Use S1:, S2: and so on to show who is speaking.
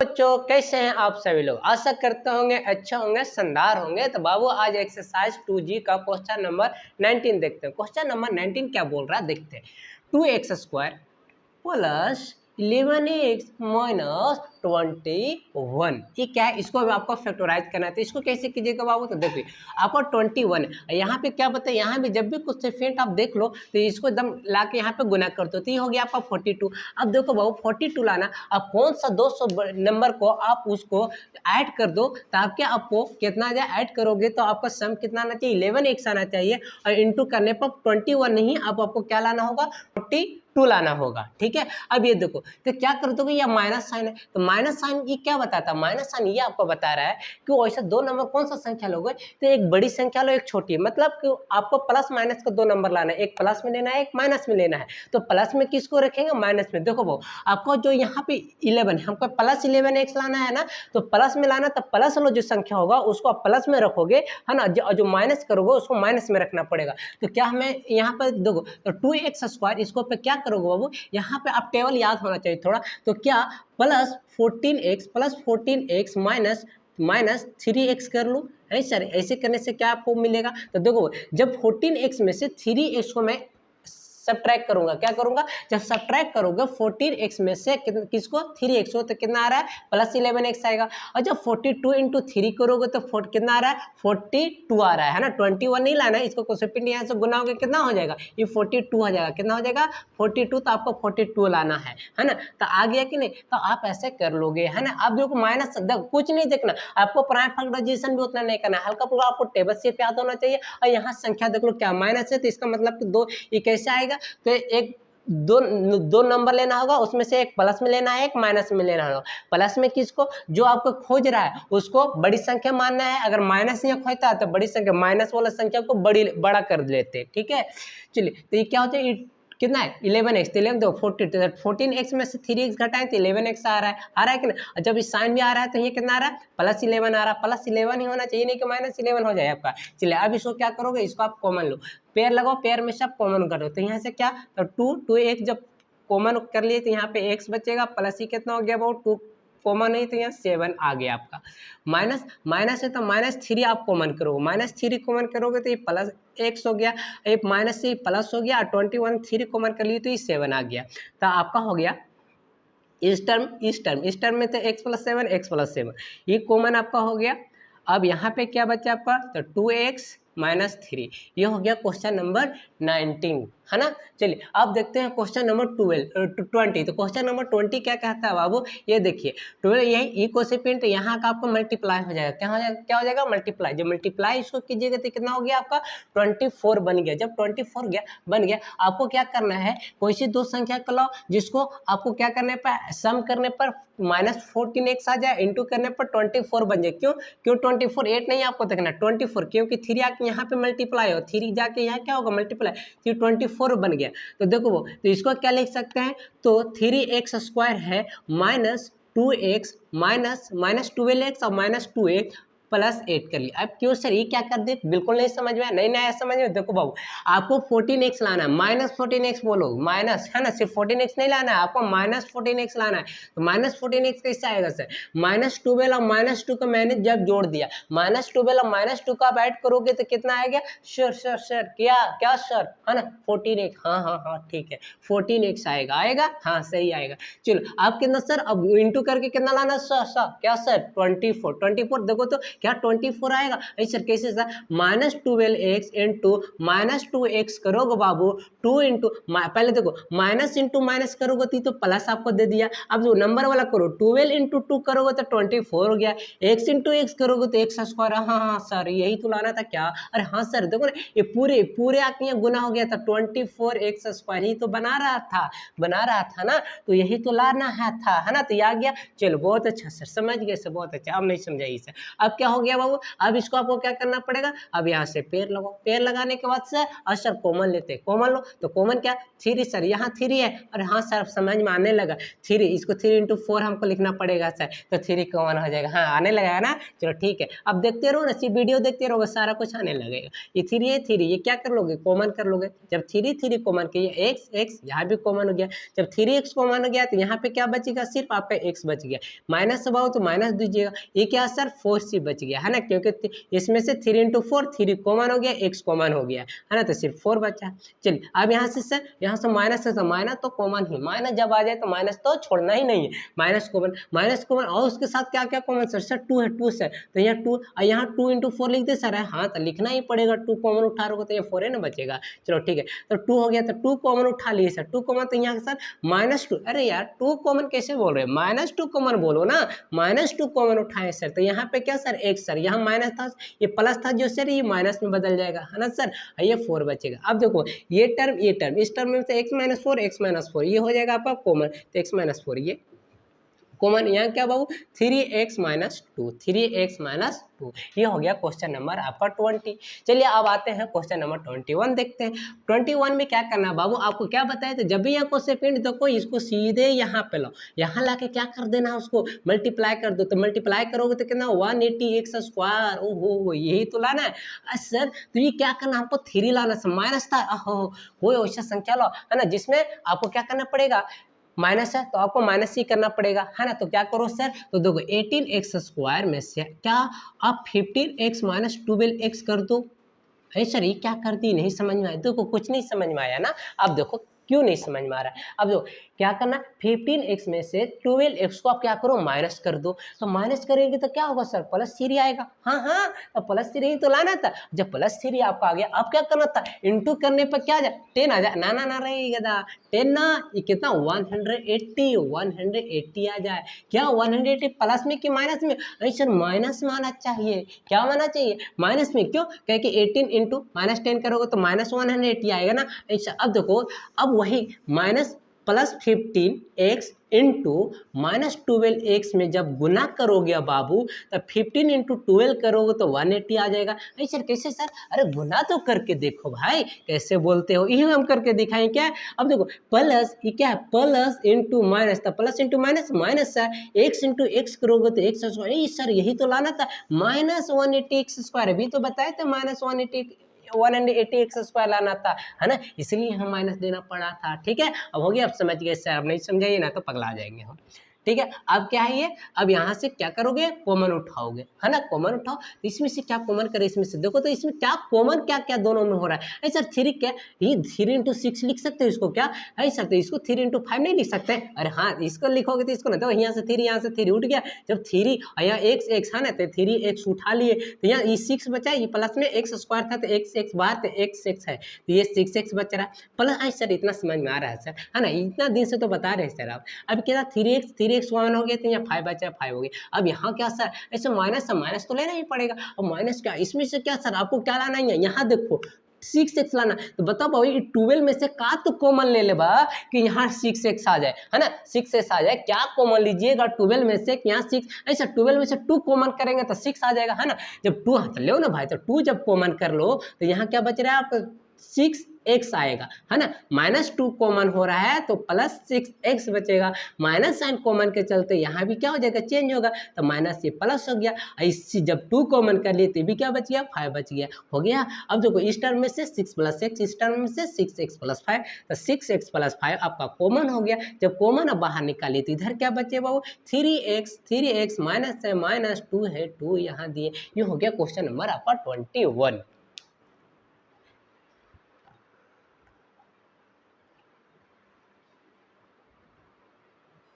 S1: बच्चों कैसे हैं आप सभी लोग। आशा करते होंगे अच्छे होंगे, शानदार होंगे। तो बाबू आज एक्सरसाइज 2G का क्वेश्चन नंबर 19 देखते हैं। क्वेश्चन नंबर 19 क्या बोल रहा है देखते हैं। 2x² प्लस 11x माइनस 21, ये क्या है, इसको भी आपको फैक्टराइज करना है। तो इसको कैसे कीजिएगा बाबू, तो देखिए आपको 21 यहाँ पे क्या बताए, यहाँ भी जब भी कुछ सेफेंट आप देख लो तो इसको एकदम ला के यहाँ पे गुना कर दो, तो ये हो गया आपका 42। अब देखो बाबू 42 लाना, अब कौन सा 200 नंबर को आप उसको ऐड कर दो, तो आपके आपको कितना जाए ऐड करोगे तो आपका सम कितना आना चाहिए, 11x आना चाहिए। और इंटू करने पर 21 नहीं, अब आपको क्या लाना होगा, 42 लाना होगा। ठीक है, अब ये देखो तो क्या कर दोगे, ये माइनस साइन है, तो माइनस साइन ये क्या बताता है, माइनस साइन ये आपको बता रहा है कि वैसे दो नंबर कौन सा संख्या लोगे, तो एक बड़ी संख्या लो एक छोटी, मतलब कि आपको प्लस माइनस का दो नंबर लाना है, एक प्लस में लेना है एक माइनस में लेना है। तो प्लस में किसको रखेंगे, माइनस में। देखो वो आपको जो यहाँ पे 11 हमको प्लस 11x लाना है ना, तो प्लस में लाना, तो प्लस वाला जो संख्या होगा उसको आप प्लस में रखोगे, है ना, जो माइनस करोगे उसको माइनस में रखना पड़ेगा। तो क्या हमें यहाँ पर देखो, तो 2x² इसको पे क्या करोगे बाबू, यहाँ पे आप टेबल याद होना चाहिए थोड़ा, तो क्या plus 14x minus minus 3x कर लूँ, है सर। ऐसे करने से क्या आपको मिलेगा, तो देखो जब 14x में से 3x को मैं सब्ट्रैक्ट करूंगा, क्या करूंगा, जब सब्ट्रैक्ट करोगे 14x में से किसको 3x को, तो कितना आ रहा है प्लस 11x आएगा। और जब 42 इंटू 3 करोगे तो कितना आ रहा है 42 आ रहा है ना, 21 नहीं लाना है, इसको कोसेपिंड यहाँ से गुना होगा कितना हो जाएगा, ये 42 हो जाएगा, कितना हो जाएगा 42, तो आपको 42 लाना है ना। तो आ गया कि नहीं, तो आप ऐसे कर लोगे, है ना। अब देखो माइनस कुछ नहीं देखना आपको, प्राइम फैक्टराइजेशन भी उतना नहीं करना, हल्का फुल्का आपको टेबल शेप याद होना चाहिए। और यहाँ संख्या देख लो क्या माइनस है, तो इसका मतलब कि दो, ये कैसे आएगा, तो एक दो नंबर लेना होगा, उसमें से एक प्लस में लेना है एक माइनस में लेना होगा। प्लस में किसको, जो आपको खोज रहा है उसको बड़ी संख्या मानना है, अगर माइनस यहाँ खोजता है तो बड़ी संख्या, माइनस वाला संख्या को बड़ा कर लेते हैं। ठीक है, चलिए तो ये क्या होता है, कितना है 11x, तो 11 दो 14x में से 3x घटाएं तो 11x आ रहा है कि ना। जब इस साइन भी आ रहा है तो ये कितना आ रहा है प्लस 11 आ रहा है, प्लस 11 ही होना चाहिए, नहीं कि माइनस 11 हो जाए आपका। चलिए अब इसको क्या करोगे, इसको आप कॉमन लो, पेयर लगाओ, पेयर में से आप कॉमन करो, तो यहाँ से क्या, तो 2x जब कॉमन कर लिए तो यहाँ पे x बचेगा, प्लस ही कितना हो गया अबाउट 2 कॉमन नहीं, तो यहाँ 7 आ गया आपका। माइनस है तो -3 आप कॉमन करोगे, -3 कॉमन करोगे तो ये प्लस x हो गया, एक माइनस से प्लस हो गया, 21 3 कॉमन कर लिए तो ये 7 आ गया। तो आपका हो गया इस टर्म में तो x+7 ये कॉमन आपका हो गया। अब यहाँ पे क्या बचा आपका, तो 2x -3, ये हो गया क्वेश्चन नंबर 19, है ना। चलिए अब देखते हैं क्वेश्चन नंबर 20। तो क्वेश्चन नंबर 20 क्या कहता है बाबू, ये देखिए 12 यही ई कोसेपिएंट यहाँ का आपको मल्टीप्लाई हो जाएगा, क्या हो जाएगा मल्टीप्लाई। जब मल्टीप्लाई इसको कीजिएगा तो कितना हो गया आपका 24 बन गया। जब 24 बन गया आपको क्या करना है, कोई सी दो संख्या को लाओ जिसको आपको क्या करने पर सम करने पर -14x आ जाए, इंटू करने पर 24 बन जाए। क्यों 24, 8 नहीं आपको देखना 24, क्योंकि 3 आके यहाँ पे मल्टीप्लाई हो, 3 जाके यहाँ क्या होगा मल्टीप्लाई, तो 24 बन गया। तो देखो वो, तो इसको क्या लिख सकते हैं, तो 3x² है -2x माइनस 12x और -2x +8 कर लिया। अब क्यों सर ये क्या कर दे, बिल्कुल नहीं समझ में आया, नहीं आया समझ में। देखो बाबू आपको 14x लाना है, -14x बोलो, माइनस है ना, सिर्फ 14x नहीं लाना है आपको, -14x लाना है। तो -14x कैसे आएगा सर, -12 और -2 को मैंने जब जोड़ दिया, -12 और -2 को आप ऐड करोगे तो कितना आएगा, सर क्या सर, है ना 14x, हाँ ठीक है 14x आएगा हाँ सही आएगा। चलो आप कितना सर, अब इंटू करके कितना लाना सर, क्या सर 24 देखो तो क्या 24 आएगा, ऐसे सर कैसे सर, -12x इंटू -2x करोगे बाबू, 2 इंटू पहले देखो माइनस इंटू माइनस करोगे तो प्लस आपको दे दिया। अब जो नंबर वाला करो 12 इंटू 2 करोगे तो 24 हो गया, x इंटू एक्स करोगे तो x², हाँ सर यही तो लाना था क्या, अरे हाँ सर देखो ना ये पूरे आके यहाँ गुना हो गया था, 24x² ही तो बना रहा था ना, तो यही तो लाना है था, है ना। तो ये आ गया, चलो बहुत अच्छा सर, समझ गए सर बहुत अच्छा। अब नहीं समझाइए सर, अब क्या क्या हो गया बाबू, अब इसको आपको क्या करना पड़ेगा, अब यहाँ से पेड़ लगाओ, पेड़ लगाने के बाद सर सर कॉमन लेते हैं, कॉमन लो तो कॉमन क्या 3 सर, यहाँ 3 है और हाँ सर समझ में आने लगा 3, इसको 3 × 4 हमको लिखना पड़ेगा सर, तो 3 कॉमन हो जाएगा, हाँ आने लगा ना, चलो ठीक है। अब देखते रहो ना, सिर्फ वीडियो देखते रहोगे सारा कुछ आने लगेगा। ये 3 है 3, ये क्या कर लोगे कॉमन कर लोगे, जब 3 कॉमन किए एक्स एक्स यहाँ भी कॉमन हो गया, जब 3x कॉमन हो गया तो यहाँ पे क्या बचेगा, सिर्फ आपका x बच गया, माइनस से भाव तो माइनस दीजिएगा, ये क्या सर 4c बच गया है ना, क्योंकि इसमें से 3 × 4 3 कॉमन हो गया, x कॉमन हो गया है ना, तो सिर्फ 4 बचा। चलिए अब यहाँ से सर यहाँ से माइनस है तो माइनस तो कॉमन ही, माइनस जब आ जाए तो माइनस तो छोड़ना ही नहीं है, माइनस कॉमन और उसके साथ क्या क्या कॉमन सर 2 है 2 सर, तो यहाँ 2 यहाँ 2 × 4 लिख दे सर, हाँ तो लिखना ही पड़ेगा, 2 कॉमन उठा रहोगे तो ये 4 है ना बचेगा। चलो ठीक है, तो 2 हो गया, तो 2 कॉमन उठा लिए सर, 2 कॉमन तो यहाँ सर -2, अरे यार 2 कॉमन कैसे बोल रहे हैं, -2 कॉमन बोलो ना, -2 कॉमन उठाए सर, तो यहाँ पे क्या सर x सर, यहाँ माइनस था ये प्लस था जो सर, ये माइनस में बदल जाएगा है ना सर, ये 4 बचेगा। अब देखो ये टर्म इस टर्म में से x -4 ये हो जाएगा आपका कॉमन, तो x -4 ये कॉमन, यहाँ क्या बाबू 3x - 2 3x - 2, ये हो गया क्वेश्चन नंबर आपका 20। चलिए अब आते हैं क्वेश्चन नंबर 21 देखते हैं। 21 में क्या करना है बाबू, आपको क्या बताया था, जब भी यहाँ कोसेफिंड देखो इसको सीधे यहाँ पे लो, यहाँ लाके क्या कर देना है, उसको मल्टीप्लाई कर दो, तो मल्टीप्लाई करोगे तो कितना 180x², ओहो यही तो लाना है। सर तो ये क्या करना, आपको 3 लाना सर, माइनस था कोई ऐसा संख्या लो है ना जिसमें आपको क्या करना पड़ेगा, माइनस है तो आपको माइनस ही करना पड़ेगा है ना, तो क्या करो सर, तो देखो 18x² में से क्या आप 15x - 12x कर दो, अरे सर ये क्या कर दी, नहीं समझ में आया, देखो कुछ नहीं समझ में आया ना, अब देखो क्यों नहीं समझ में आ रहा है, अब देखो क्या करना, 15x में से 12x को आप क्या करो माइनस कर दो, तो माइनस करेंगे तो क्या होगा सर +3 आएगा, हाँ तो +3 ही तो लाना था, जब +3 आपका आ गया अब क्या करना था, इंटू करने पर क्या आ जाए 10 आ जाए, ना रहेगा 10 ना, ये कितना 180 आ जाए, क्या 180 प्लस में कि माइनस में, अरे सर माइनस में आना चाहिए, क्या माना चाहिए माइनस में, क्यों क्या कि 18 × -10 करोगे तो -180 आएगा ना। अच्छा अब देखो, अब वही +15x इंटू -12x में जब गुना करोगे बाबू, तब 15 × 12 करोगे तो 180 आ जाएगा। नहीं सर कैसे सर, अरे गुना तो करके देखो भाई, कैसे बोलते हो, यही हम करके दिखाएं क्या। अब देखो प्लस ये क्या है, प्लस इंटू माइनस, तो plus into minus minus sir, x × x करोगे तो x स्क्वायर, सर यही तो लाना था -180x², अभी तो बताए थे -180x² लाना था है ना, इसलिए हम माइनस देना पड़ा था। ठीक है अब हो गया, अब समझ गए सर, अब नहीं समझाइए ना तो पगला जाएंगे हम। ठीक है अब क्या है ये, अब यहाँ से क्या करोगे कॉमन उठाओगे है ना, कॉमन उठाओ, तो इसमें से क्या कॉमन करे, इसमें से देखो तो इसमें क्या कॉमन क्या क्या दोनों में हो रहा है, ऐसा 3 क्या ये 3 × 6 लिख सकते हो इसको, क्या ऐसा तो इसको 3 × 5 नहीं लिख सकते, अरे हाँ इसको लिखोगे तो इसको ना, तो यहाँ से 3 उठ गया, जब 3 यहाँ x है ना तो 3x उठा लिए, तो यहाँ ये 6 बचा, ये प्लस में x² था तो x बाहर तो x है, तो ये 6x बच रहा है प्लस। सर इतना समझ में आ रहा है सर है ना, इतना दिन से तो बता रहे हैं सर आप। अब क्या 3x कॉमन हो गया तो यहाँ 5 बचा, 5 हो गया। अब यहाँ क्या सर, ऐसे माइनस तो लेना ही पड़ेगा, अब माइनस क्या, इसमें से क्या सर आपको क्या लाना है, यहाँ देखो 6x लाना, तो बताओ भाई 12 में से का तो कॉमन ले ले बा कि यहाँ 6x आ जाए है ना, 6x आ जाए, क्या कॉमन लीजिएगा 12 में से कि यहाँ 6, ऐसा 12 में से 2 कॉमन करेंगे तो 6 आ जाएगा है ना, जब 2 हाथ लो ना भाई, तो 2 जब कॉमन कर लो तो यहाँ क्या बच रहा है आपका 6x आएगा है ना, -2 कॉमन हो रहा है तो +6x बचेगा, माइनस साइन कॉमन के चलते यहाँ भी क्या हो जाएगा चेंज होगा, तो माइनस से प्लस हो गया, इससे जब 2 कॉमन कर लिए तो भी क्या बच गया 5 बच गया, हो गया। अब देखो इस टर्म में से 6 + x, इस टर्म में से 6x + 5, तो 6x + 5 आपका कॉमन हो गया, जब कॉमन अब बाहर निकालिए तो इधर क्या बचे बाबू 3x माइनस है -2 है 2 यहाँ दिए, ये हो गया क्वेश्चन नंबर आपका 21।